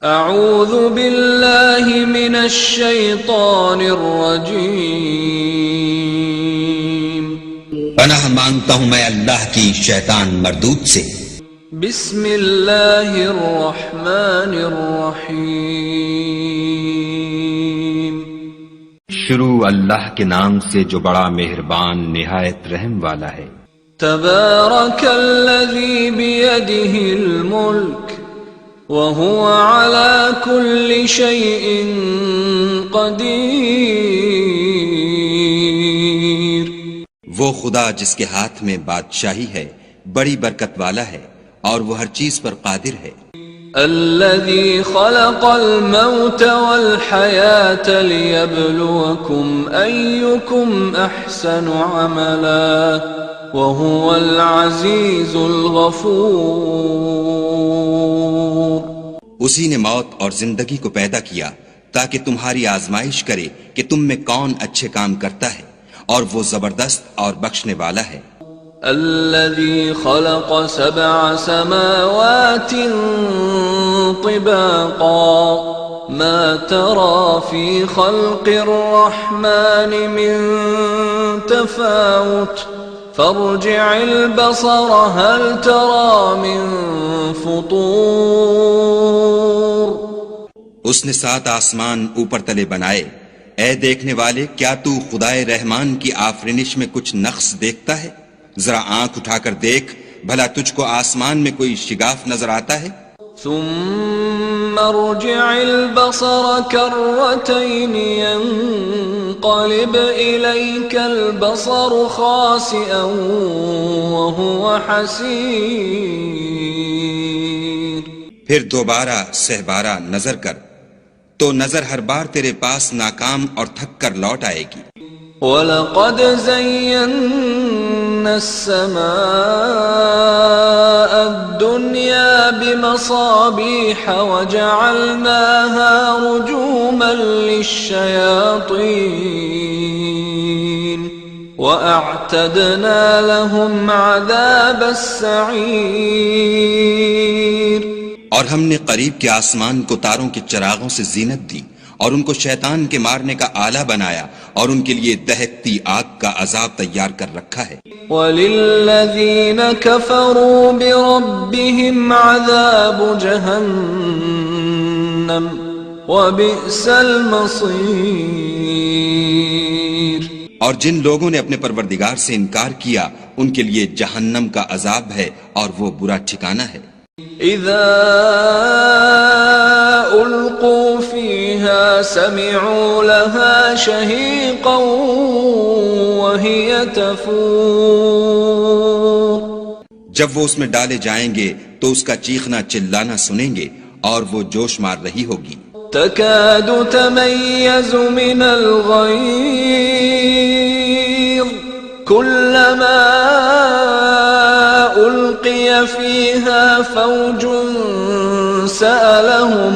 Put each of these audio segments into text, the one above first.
اعوذ باللہ من الشیطان الرجیم، پناہ مانگتا ہوں میں اللہ کی شیطان مردود سے۔ بسم اللہ الرحمن الرحیم، شروع اللہ کے نام سے جو بڑا مہربان نہایت رحم والا ہے۔ تبارک الذی بیدہ الملک وهو على كل شيء قدیر، وہ خدا جس کے ہاتھ میں بادشاہی ہے بڑی برکت والا ہے اور وہ ہر چیز پر قادر ہے۔ الذي خلق الموت والحياة ليبلوكم أيكم أحسن عملا وهو العزيز الغفور۔ اسی نے موت اور زندگی کو پیدا کیا تاکہ تمہاری آزمائش کرے کہ تم میں کون اچھے کام کرتا ہے، اور وہ زبردست اور بخشنے والا ہے۔ الذي خلق 7 سماوات طباقا ما ترى في خلق الرحمن من تفاوت فارجع البصر هل ترى من فطور۔ اس نے 7 آسمان اوپر تلے بنائے، اے دیکھنے والے کیا تو خدائے رحمان کی آفرینش میں کچھ نقص دیکھتا ہے؟ ذرا آنکھ اٹھا کر دیکھ، بھلا تجھ کو آسمان میں کوئی شگاف نظر آتا ہے؟ ثم ارجع البصر كرتين ينقلب إليك البصر خاسئا وهو حسير۔ پھر دوبارہ سہبارہ نظر کر تو نظر ہر بار تیرے پاس ناکام اور تھک کر لوٹ آئے گی۔ وَلَقَدْ زَيَّنَّا السَّمَاءَ الدُّنْيَا بِمَصَابِيحَ وَجَعَلْنَاهَا رُجُومًا لِلشَّيَاطِينِ وَأَعْتَدْنَا لَهُمْ عَذَابَ السَّعِيرِ۔ اور ہم نے قریب کے آسمان کو تاروں کے چراغوں سے زینت دی اور ان کو شیطان کے مارنے کا آلہ بنایا، اور ان کے لیے دہکتی آگ کا عذاب تیار کر رکھا ہے۔ وَلِلَّذِينَ كَفَرُوا بِرَبِّهِمْ عَذَابُ جَهَنَّمَ وَبِئْسَ الْمَصِيرُ۔ اور جن لوگوں نے اپنے پروردگار سے انکار کیا ان کے لیے جہنم کا عذاب ہے اور وہ برا ٹھکانہ ہے۔ اذا القوا فيها سمعوا لها شهيقا وهي تفور۔ جب وہ اس میں ڈالے جائیں گے تو اس کا چیخنا چلانا سنیں گے اور وہ جوش مار رہی ہوگی۔ تكاد تميز من الغيظ كلما ألقي فيها فوج سألهم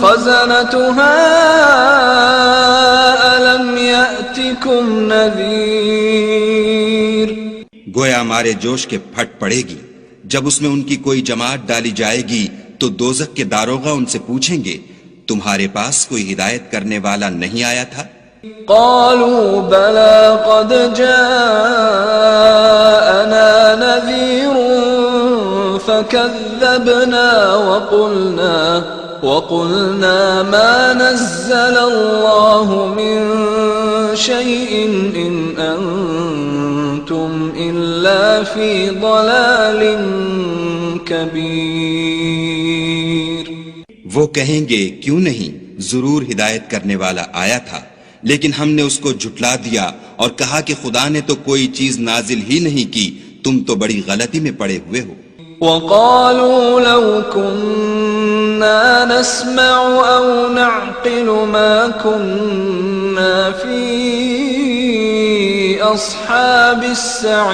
خزنتها ألم يأتكم نذير۔ گویا مارے جوش کے پھٹ پڑے گی۔ جب اس میں ان کی کوئی جماعت ڈالی جائے گی تو دوزخ کے داروغہ ان سے پوچھیں گے تمہارے پاس کوئی ہدایت کرنے والا نہیں آیا تھا؟ قالوا بلى قد جاءنا نذير فكذبنا وقلنا ما نزل الله من شيء إن أنتم إلا في ضلال كبير۔ وہ کہیں گے کیوں نہیں، ضرور ہدایت کرنے والا آیا تھا، لیکن ہم نے اس کو جھٹلا دیا اور کہا کہ خدا نے تو کوئی چیز نازل ہی نہیں کی، تم تو بڑی غلطی میں پڑے ہوئے ہو۔ وَقَالُوا لَوْ كُنَّا نَسْمَعُ أَوْ نَعْقِلُ مَا كُنَّا فِي أَصْحَابِ السَّعِيرِ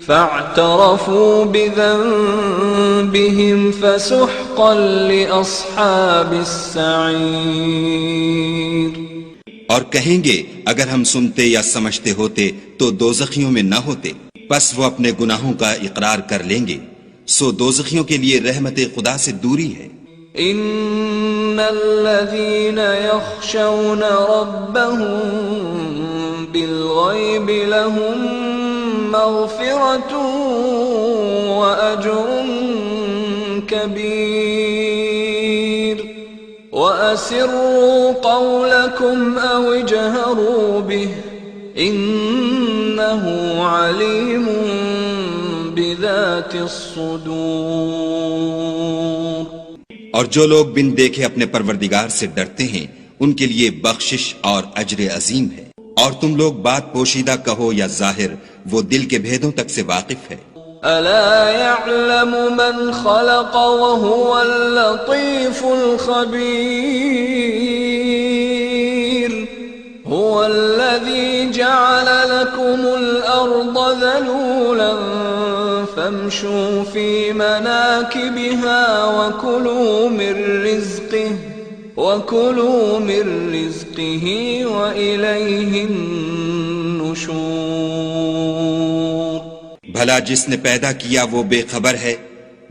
فَاعْتَرَفُوا بِذَنبِهِمْ فَسُحْقًا لِأَصْحَابِ السَّعِيرِ۔ اور کہیں گے اگر ہم سنتے یا سمجھتے ہوتے تو دوزخیوں میں نہ ہوتے۔ پس وہ اپنے گناہوں کا اقرار کر لیں گے، سو دوزخیوں کے لیے رحمت خدا سے دوری ہے۔ ان الذين يخشون ربهم بالغيب لهم مغفرة واجر كبير واسروا قولكم او اجهروا به انه عليم بذات الصدور۔ اور جو لوگ بن دیکھے اپنے پروردگار سے ڈرتے ہیں ان کے لیے بخشش اور اجر عظیم ہے۔ اور تم لوگ بات پوشیدہ کہو یا ظاہر، وہ دل کے بھیدوں تک سے واقف ہے۔ الا يعلم من خلق وهو اللطيف الخبير هو الذي جعل لكم الارض ذلولا فامشوا في مناكبها وكلوا من رزقه وإليه النشور۔ بھلا جس نے پیدا کیا وہ بے خبر ہے،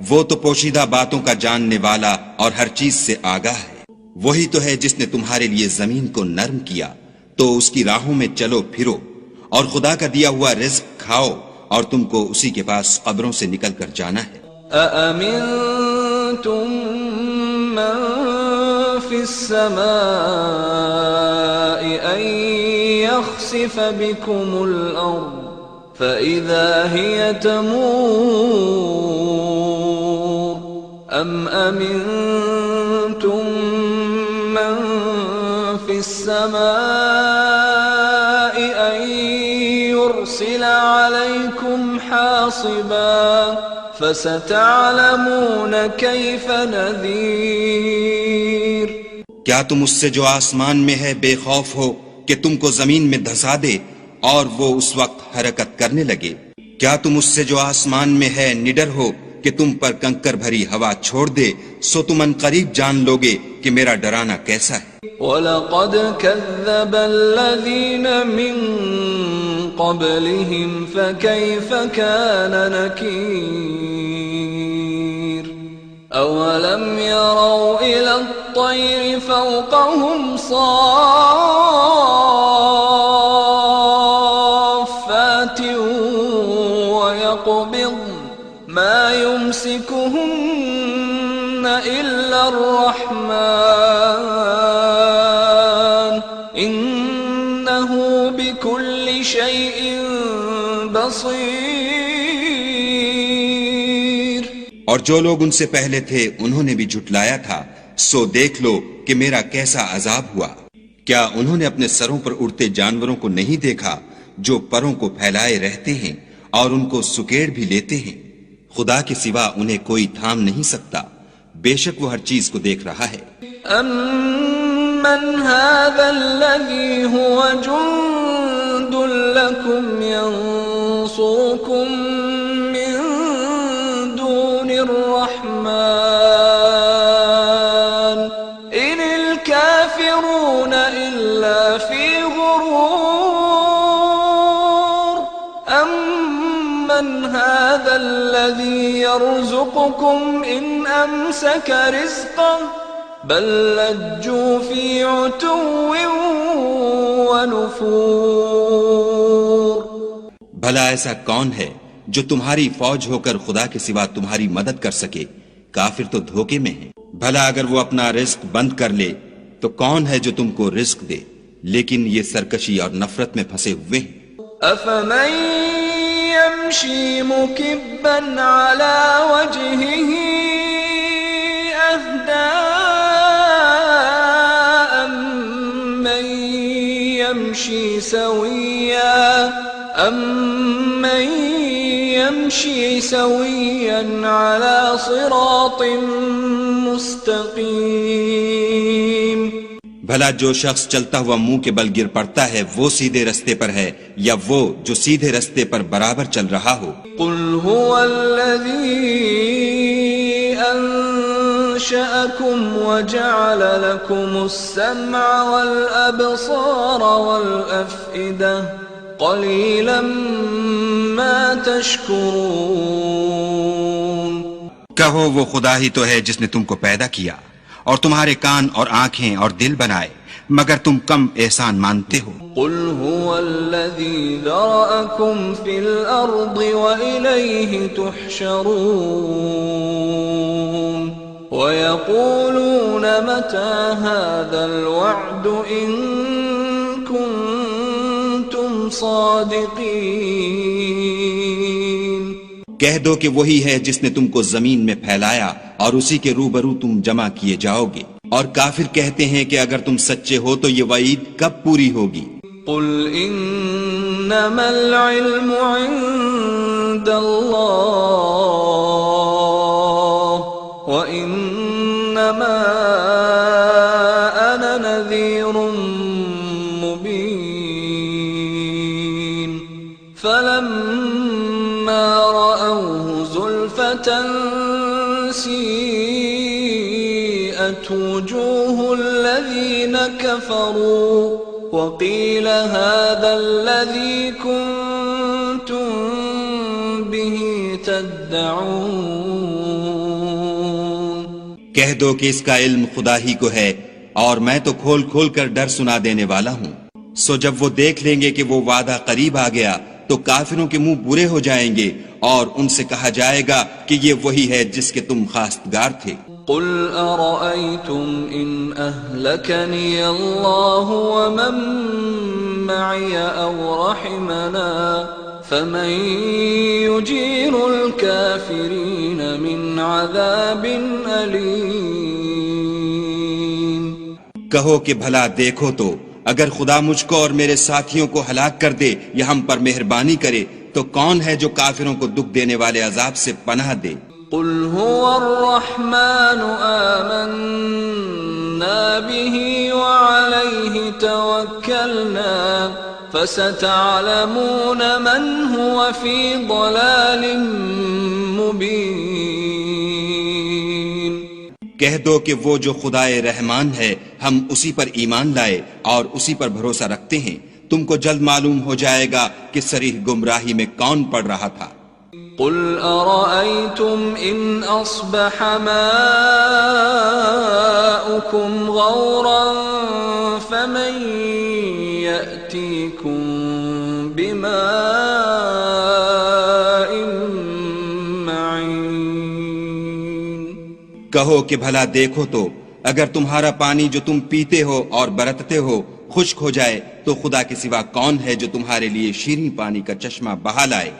وہ تو پوشیدہ باتوں کا جاننے والا اور ہر چیز سے آگاہ ہے۔ وہی تو ہے جس نے تمہارے لیے زمین کو نرم کیا تو اس کی راہوں میں چلو پھرو، اور خدا کا دیا ہوا رزق کھاؤ، اور تم کو اسی کے پاس قبروں سے نکل کر جانا ہے۔ أأمنتم من في السماء أن يخسف بكم الأرض فإذا هي تمور أم أمنتم من في السماء أن يرسل عليكم حاصبا فستعلمون كيف نذير۔ کیا تم اس سے جو آسمان میں ہے بے خوف ہو کہ تم کو زمین میں دھسا دے اور وہ اس وقت حرکت کرنے لگے؟ کیا تم اس سے جو آسمان میں ہے نڈر ہو کہ تم پر کنکر بھری ہوا چھوڑ دے؟ سو تم ان قریب جان لوگے کہ میرا ڈرانا کیسا ہے۔ وَلَقَدْ كَذَّبَ الَّذِينَ مِن قَبْلِهِمْ فَكَيْفَ كَانَ نَكِيرِ أَوَلَمْ يَرَوْا إِلَى الطَّيْرِ فَوْقَهُمْ صَافَّاتٍ وَيَقْبِضْنَ مَا يُمْسِكُهُنَّ إِلَّا الرَّحْمَنُ إِنَّهُ بِكُلِّ شَيْءٍ بَصِيرٌ۔ اور جو لوگ ان سے پہلے تھے انہوں نے بھی جھٹلایا تھا، سو دیکھ لو کہ میرا کیسا عذاب ہوا۔ کیا انہوں نے اپنے سروں پر اڑتے جانوروں کو نہیں دیکھا جو پروں کو پھیلائے رہتے ہیں اور ان کو سکیڑ بھی لیتے ہیں؟ خدا کے سوا انہیں کوئی تھام نہیں سکتا، بے شک وہ ہر چیز کو دیکھ رہا ہے۔ أَمَّنْ هَذَا الَّذِي هُوَ جُنْدٌ لَكُمْ يَنْصُرُكُمْ مِنْ دُونِ الرَّحْمَنِ إِنِ الْكَافِرُونَ إِلَّا فِي غُرُورٍ أَمَّنْ هَذَا الَّذِي يَرْزُقُكُمْ إِنْ أَمْسَكَ رِزْقَهُ بل لجوا في عتو ونفور۔ بھلا ایسا کون ہے جو تمہاری فوج ہو کر خدا کے سوا تمہاری مدد کر سکے؟ کافر تو دھوکے میں ہیں۔ بھلا اگر وہ اپنا رزق بند کر لے تو کون ہے جو تم کو رزق دے؟ لیکن یہ سرکشی اور نفرت میں پھنسے ہوئے ہیں۔ أفمن يمشي مكبا على وجهه أهدى أمن يمشي سويا على صراط مستقيم۔ بھلا جو شخص چلتا ہوا منہ کے بل گر پڑتا ہے وہ سیدھے رستے پر ہے یا وہ جو سیدھے رستے پر برابر چل رہا ہو؟ قل هو الذي أنشأكم وجعل لكم السمع والأبصار والأفئدة قليلا ما تشكرون کہو وہ خدا ہی تو ہے جس نے تم کو پیدا کیا اور تمہارے کان اور آنکھیں اور دل بنائے، مگر تم کم احسان مانتے ہو۔ قل هو الذي ذرأكم في الأرض وإليه تحشرون ويقولون متى هذا الوعد إن كنتم صادقين۔ کہہ دو کہ وہی ہے جس نے تم کو زمین میں پھیلایا اور اسی کے روبرو تم جمع کیے جاؤ گے، اور کافر کہتے ہیں کہ اگر تم سچے ہو تو یہ وعید کب پوری ہوگی؟ قل انما العلم عند اللہ وانما انا نذیر مبین فلما رأوه زلفة سیئت وجوه الذین کفروا وقیل هذا الذی کنتم به تدعون۔ کہہ دو کہ اس کا علم خدا ہی کو ہے اور میں تو کھول کھول کر ڈر سنا دینے والا ہوں۔ سو جب وہ دیکھ لیں گے کہ وہ وعدہ قریب آ گیا تو کافروں کے منہ برے ہو جائیں گے اور ان سے کہا جائے گا کہ یہ وہی ہے جس کے تم خواستگار تھے۔ قل ارأيتم ان اهلكني الله ومن معي او رحمنا فمن يجير الكافرين من عذاب أليم۔ کہو کہ بھلا دیکھو تو اگر خدا مجھ کو اور میرے ساتھیوں کو ہلاک کر دے یا ہم پر مہربانی کرے تو کون ہے جو کافروں کو دکھ دینے والے عذاب سے پناہ دے؟ قل هو الرحمن آمنا به وعليه توكلنا فستعلمون من هو في ضلال مبين۔ کہہ دو کہ وہ جو خدائے رحمان ہے ہم اسی پر ایمان لائے اور اسی پر بھروسہ رکھتے ہیں، تم کو جلد معلوم ہو جائے گا کہ صریح گمراہی میں کون پڑ رہا تھا۔ قل أرأيتم إن أصبح ماؤكم غورا فمن يأتيكم بماء معين۔ کہو کہ بھلا دیکھو تو اگر تمہارا پانی جو تم پیتے ہو اور برتتے ہو خشک ہو جائے تو خدا کے سوا کون ہے جو تمہارے لیے شیریں پانی کا چشمہ بہا لائے؟